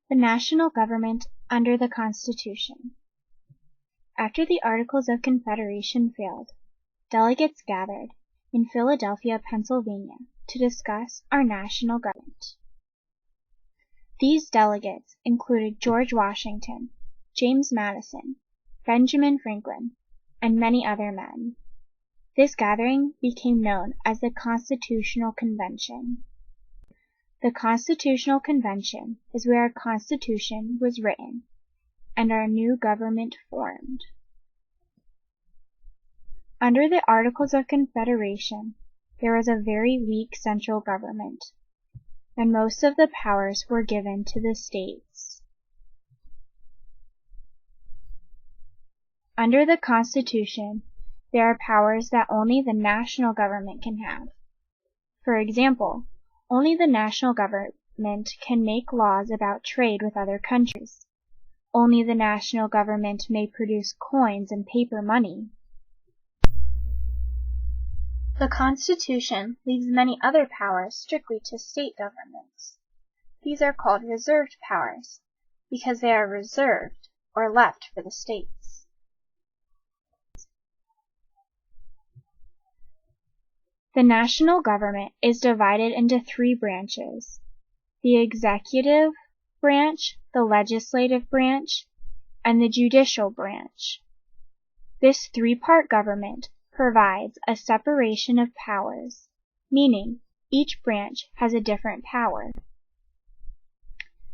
The national government under the Constitution. After the Articles of Confederation failed, delegates gathered in Philadelphia, Pennsylvania, to discuss our national government. These delegates included George Washington, James Madison, Benjamin Franklin, and many other men. This gathering became known as the Constitutional Convention. The Constitutional Convention is where our Constitution was written and our new government formed. Under the Articles of Confederation, there was a very weak central government, and most of the powers were given to the states. Under the Constitution, there are powers that only the national government can have. For example, only the national government can make laws about trade with other countries. Only the national government may produce coins and paper money. The Constitution leaves many other powers strictly to state governments. These are called reserved powers, because they are reserved or left for the states. The national government is divided into three branches: the executive branch, the legislative branch, and the judicial branch. This three-part government provides a separation of powers, meaning each branch has a different power.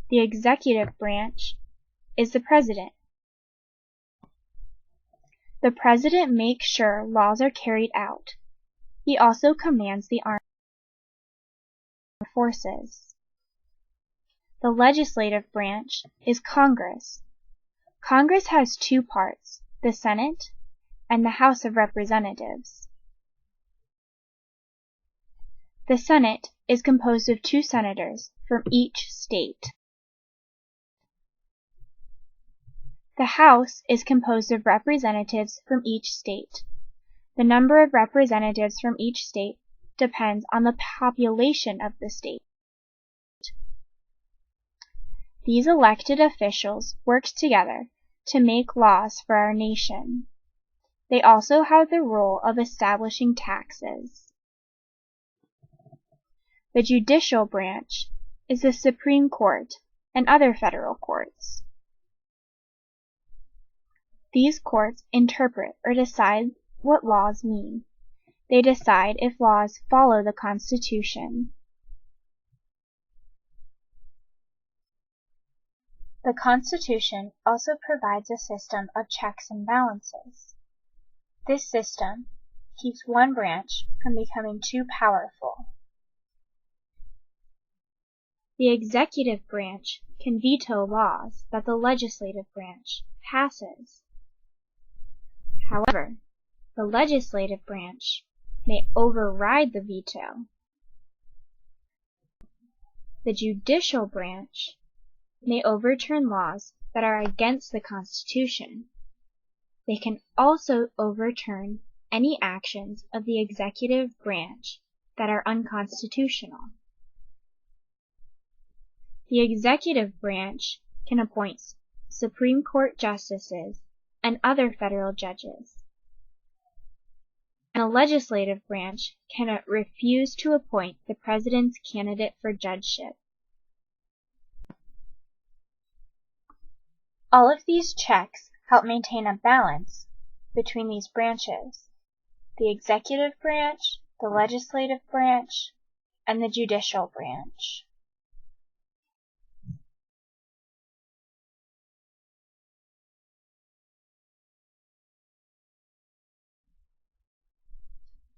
The executive branch is the president. The president makes sure laws are carried out. He also commands the armed forces. The legislative branch is Congress. Congress has two parts, the Senate and the House of Representatives. The Senate is composed of 2 senators from each state. The House is composed of representatives from each state. The number of representatives from each state depends on the population of the state. These elected officials work together to make laws for our nation. They also have the role of establishing taxes. The judicial branch is the Supreme Court and other federal courts. These courts interpret or decide what laws mean. They decide if laws follow the Constitution. The Constitution also provides a system of checks and balances. This system keeps one branch from becoming too powerful. The executive branch can veto laws that the legislative branch passes. However, the legislative branch may override the veto. The judicial branch may overturn laws that are against the Constitution. They can also overturn any actions of the executive branch that are unconstitutional. The executive branch can appoint Supreme Court justices and other federal judges. And the legislative branch can refuse to appoint the president's candidate for judgeship. All of these checks help maintain a balance between these branches: the executive branch, the legislative branch, and the judicial branch.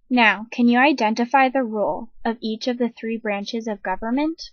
Now, can you identify the role of each of the 3 branches of government?